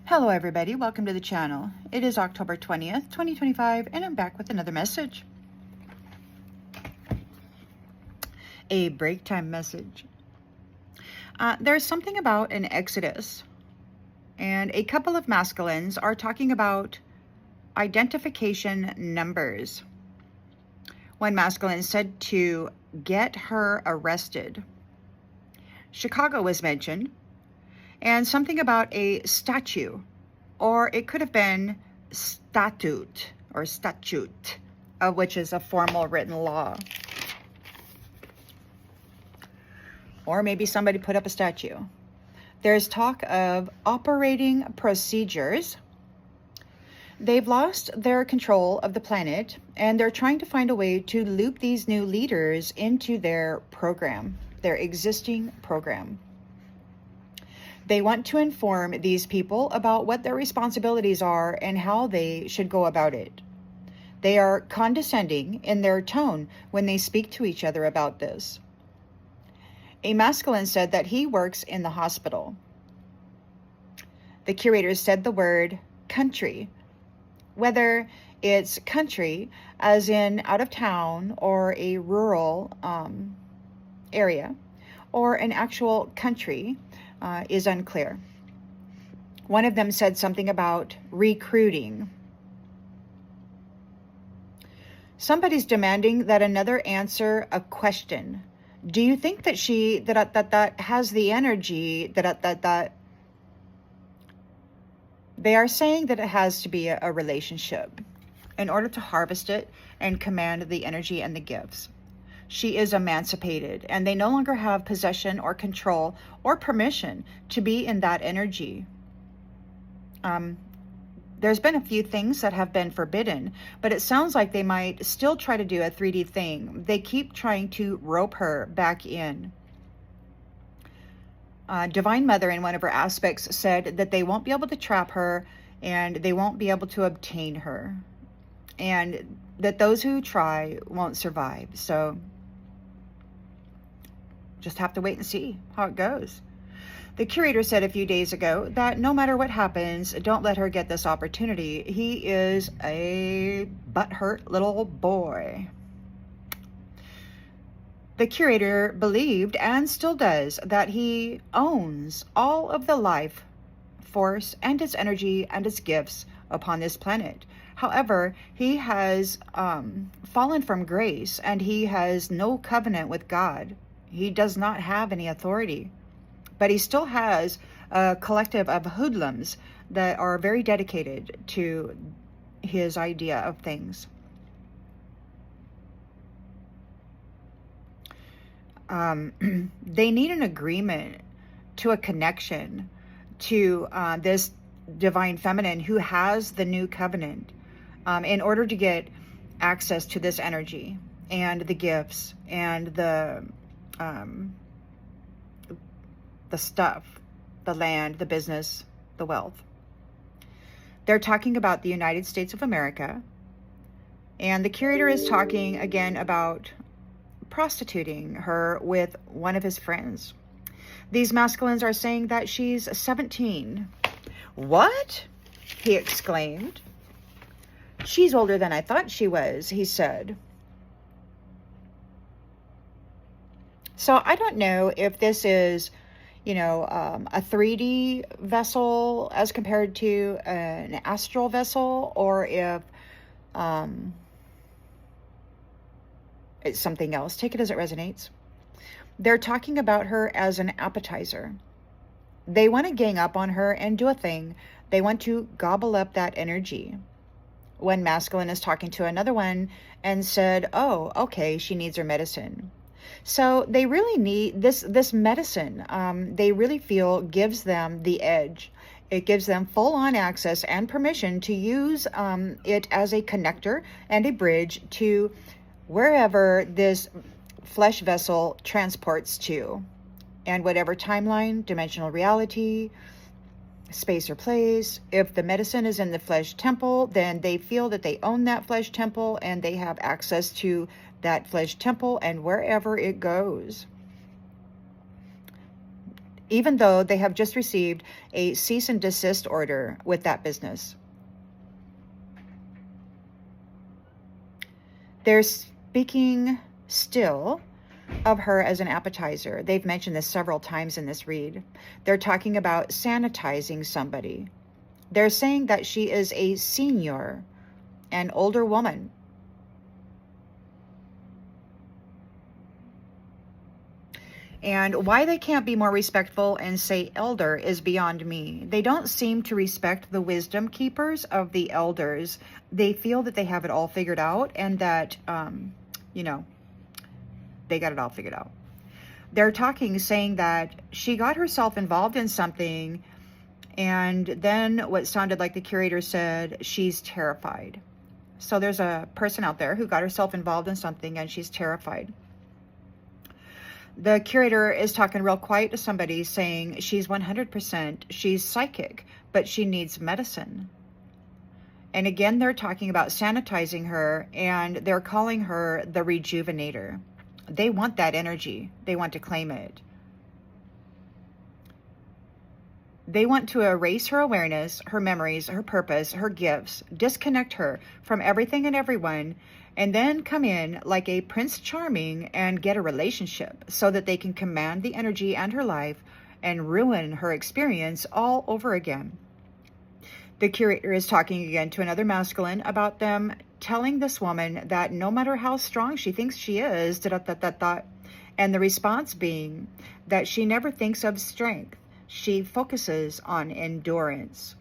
Hello everybody, welcome to the channel. It is October 20th, 2025, and I'm back with another message. A break time message. There's something about an exodus, and a couple of masculines are talking about identification numbers. One masculine said to get her arrested. Chicago was mentioned, and something about a statue, or it could have been statute, which is a formal written law. Or maybe somebody put up a statue. There's talk of operating procedures. They've lost their control of the planet, and they're trying to find a way to loop these new leaders into their program, their existing program. They want to inform these people about what their responsibilities are and how they should go about it. They are condescending in their tone when they speak to each other about this. A masculine said that he works in the hospital. The curator said the word country, whether it's country as in out of town or a rural area, or an actual country, is unclear. One of them said something about recruiting. Somebody's demanding that another answer a question. Do you think that she that has the energy that they are saying that it has to be a relationship in order to harvest it and command the energy and the gifts? She is emancipated, and they no longer have possession or control or permission to be in that energy. There's been a few things that have been forbidden, but it sounds like they might still try to do a 3D thing. They keep trying to rope her back in. Divine Mother, in one of her aspects, said that they won't be able to trap her and they won't be able to obtain her, and that those who try won't survive. So just have to wait and see how it goes. The curator said a few days ago that no matter what happens, don't let her get this opportunity. He is a butthurt little boy. The curator believed, and still does, that he owns all of the life force and its energy and its gifts upon this planet. However, he has fallen from grace, and he has no covenant with God. He does not have any authority, but he still has a collective of hoodlums that are very dedicated to his idea of things. They need an agreement to a connection to this divine feminine who has the new covenant in order to get access to this energy and the gifts and the stuff, the land, the business, the wealth. They're talking about the United States of America, and the curator is talking again about prostituting her with one of his friends. These masculines are saying that she's 17. What? He exclaimed. She's older than I thought she was, he said. So I don't know if this is, a 3D vessel as compared to an astral vessel, or if it's something else. Take it as it resonates. They're talking about her as an appetizer. They want to gang up on her and do a thing. They want to gobble up that energy. One masculine is talking to another one and said, oh, okay, she needs her medicine. So they really need this medicine. They really feel gives them the edge. It gives them full-on access and permission to use it as a connector and a bridge to wherever this flesh vessel transports to, and whatever timeline, dimensional reality, space or place. If the medicine is in the flesh temple, then they feel that they own that flesh temple and they have access to that flesh temple and wherever it goes. even though they have just received a cease and desist order with that business. They're speaking still of her as an appetizer. They've mentioned this several times in this read. They're talking about sanitizing somebody. They're saying that she is a senior, an older woman. And why they can't be more respectful and say elder is beyond me. They don't seem to respect the wisdom keepers of the elders. They feel that they have it all figured out and that, they got it all figured out. They're talking, saying that she got herself involved in something, and then what sounded like the curator said, she's terrified. So there's a person out there who got herself involved in something and she's terrified. The curator is talking real quiet to somebody, saying she's 100%, she's psychic, but she needs medicine. And again, they're talking about sanitizing her, and they're calling her the rejuvenator. They want that energy. They want to claim it. They want to erase her awareness, her memories, her purpose, her gifts, disconnect her from everything and everyone, and then come in like a Prince Charming and get a relationship so that they can command the energy and her life and ruin her experience all over again. The curator is talking again to another masculine about them telling this woman that no matter how strong she thinks she is, and the response being that she never thinks of strength. She focuses on endurance.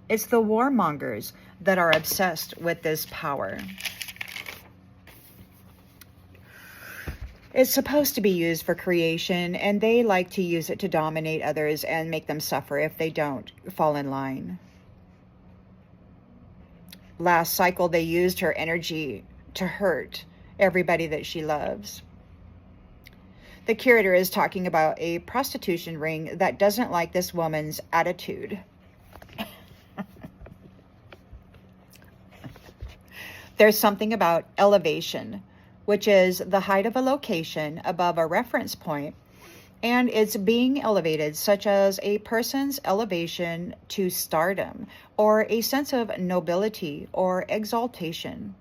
It's the warmongers that are obsessed with this power. It's supposed to be used for creation, and they like to use it to dominate others and make them suffer if they don't fall in line. Last cycle, they used her energy to hurt everybody that she loves. The curator is talking about a prostitution ring that doesn't like this woman's attitude. There's something about elevation, which is the height of a location above a reference point, and it's being elevated, such as a person's elevation to stardom or a sense of nobility or exaltation.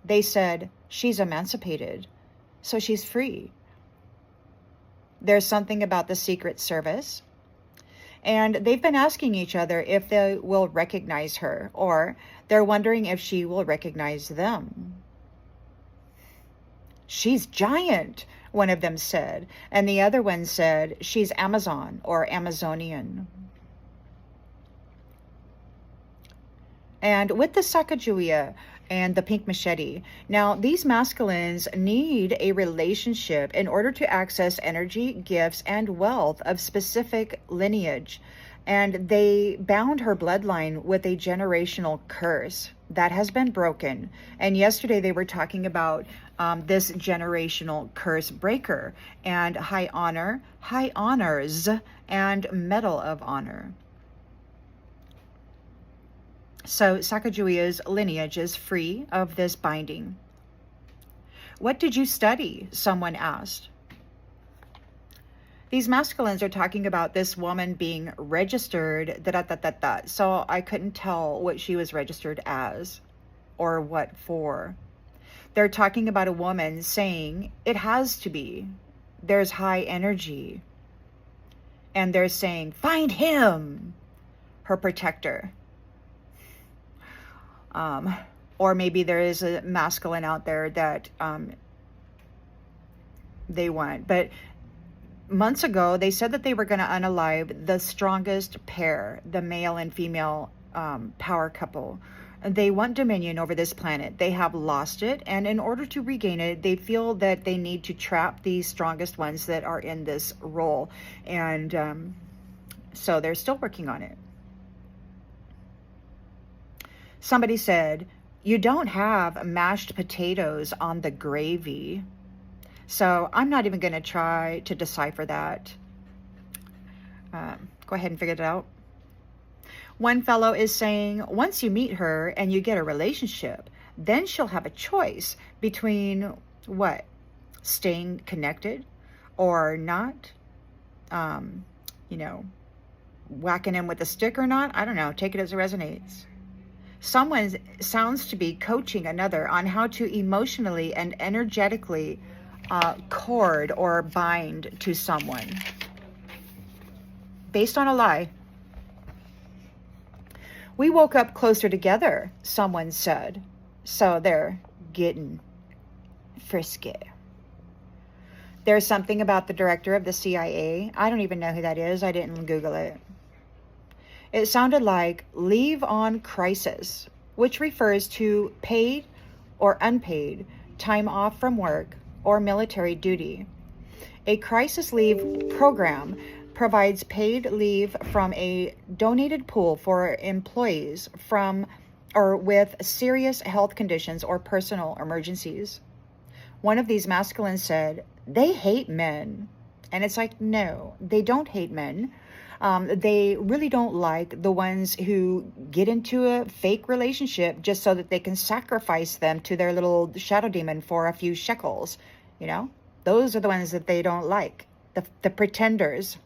They said, she's emancipated, so she's free. There's something about the Secret Service, and they've been asking each other if they will recognize her, or they're wondering if she will recognize them. She's giant, one of them said, and the other one said, she's Amazon or Amazonian. And with the Sacagawea and the pink machete, now these masculines need a relationship in order to access energy, gifts, and wealth of specific lineage. And they bound her bloodline with a generational curse that has been broken. And yesterday they were talking about this generational curse breaker and high honor, high honors, and medal of honor. So Sacagawea's lineage is free of this binding. What did you study? Someone asked. These masculines are talking about this woman being registered, so I couldn't tell what she was registered as or what for. They're talking about a woman saying it has to be. There's high energy. And they're saying, find him, her protector. Or maybe there is a masculine out there that they want. But months ago, they said that they were going to unalive the strongest pair, the male and female power couple. They want dominion over this planet. They have lost it, and in order to regain it, they feel that they need to trap the strongest ones that are in this role. And so they're still working on it. Somebody said, you don't have mashed potatoes on the gravy. So I'm not even going to try to decipher that. Go ahead and figure it out. One fellow is saying, once you meet her and you get a relationship, then she'll have a choice between what? Staying connected or not? you know, whacking him with a stick or not. I don't know. Take it as it resonates. Someone sounds to be coaching another on how to emotionally and energetically cord or bind to someone based on a lie. We woke up closer together, someone said. So they're getting frisky. There's something about the director of the CIA. I don't even know who that is. I didn't Google it. It sounded like leave on crisis, which refers to paid or unpaid time off from work or military duty. A crisis leave program provides paid leave from a donated pool for employees from or with serious health conditions or personal emergencies. One of these masculines said, they hate men. And it's like, no, they don't hate men. They really don't like the ones who get into a fake relationship just so that they can sacrifice them to their little shadow demon for a few shekels. You know, those are the ones that they don't like. The pretenders.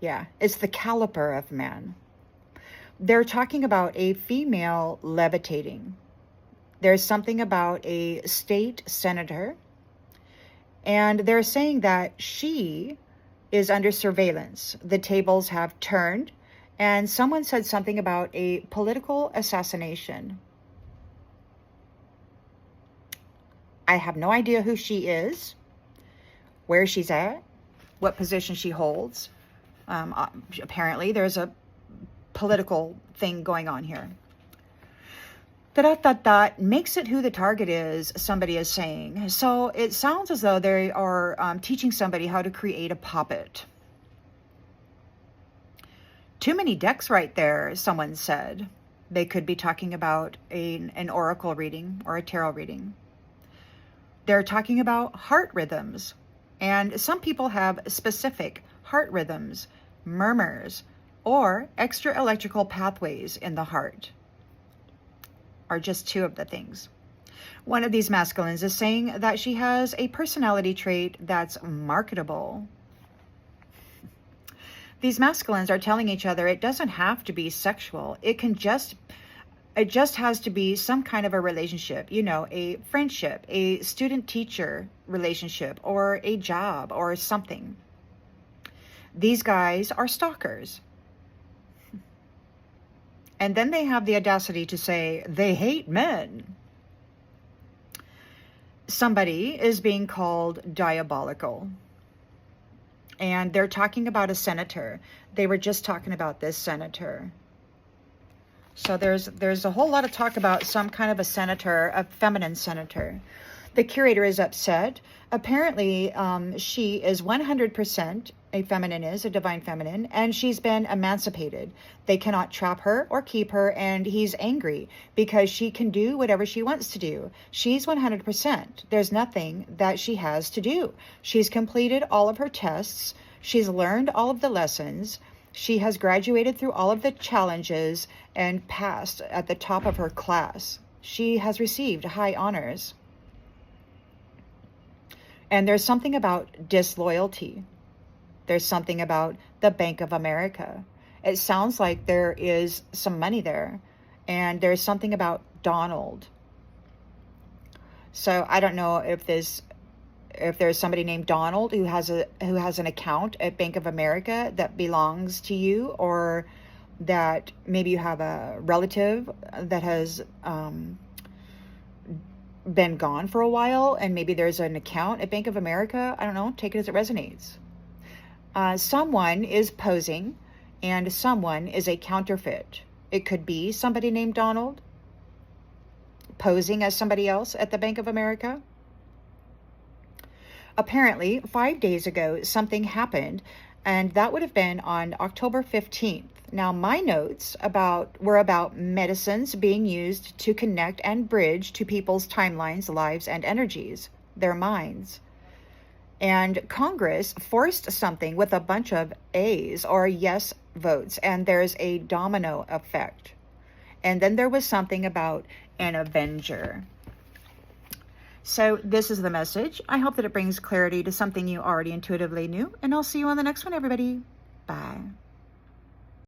Yeah, it's the caliper of man. They're talking about a female levitating. There's something about a state senator, and they're saying that she is under surveillance. The tables have turned, and someone said something about a political assassination. I have no idea who she is, where she's at, what position she holds. Apparently, there's a political thing going on here. Makes it who the target is, somebody is saying. So it sounds as though they are teaching somebody how to create a puppet. Too many decks right there, someone said. They could be talking about an oracle reading or a tarot reading. They're talking about heart rhythms. And some people have specific heart rhythms, murmurs, or extra electrical pathways in the heart. Are just two of the things. One of these masculines is saying that she has a personality trait that's marketable. These masculines are telling each other it doesn't have to be sexual. It just has to be some kind of a relationship, you know, a friendship, a student-teacher relationship, or a job or something. These guys are stalkers. And then they have the audacity to say they hate men. Somebody is being called diabolical. And they're talking about a senator. They were just talking about this senator. So there's a whole lot of talk about some kind of a senator, a feminine senator. The curator is upset. Apparently, she is 100% a feminine, is a divine feminine, and she's been emancipated. They cannot trap her or keep her, and he's angry because she can do whatever she wants to do. She's 100%. There's nothing that she has to do. She's completed all of her tests. She's learned all of the lessons. She has graduated through all of the challenges and passed at the top of her class. She has received high honors. And there's something about disloyalty. There's something about the Bank of America. It sounds like there is some money there. And there's something about Donald. So I don't know if there's somebody named Donald who has an account at Bank of America that belongs to you, or that maybe you have a relative that has been gone for a while, and maybe there's an account at Bank of America. I don't know. Take it as it resonates. Someone is posing, and someone is a counterfeit. It could be somebody named Donald posing as somebody else at the Bank of America. Apparently, 5 days ago, something happened, and that would have been on October 15th. Now, my notes were about medicines being used to connect and bridge to people's timelines, lives, and energies, their minds. And Congress forced something with a bunch of A's or yes votes, and there's a domino effect. And then there was something about an Avenger. So this is the message. I hope that it brings clarity to something you already intuitively knew, and I'll see you on the next one, everybody. Bye.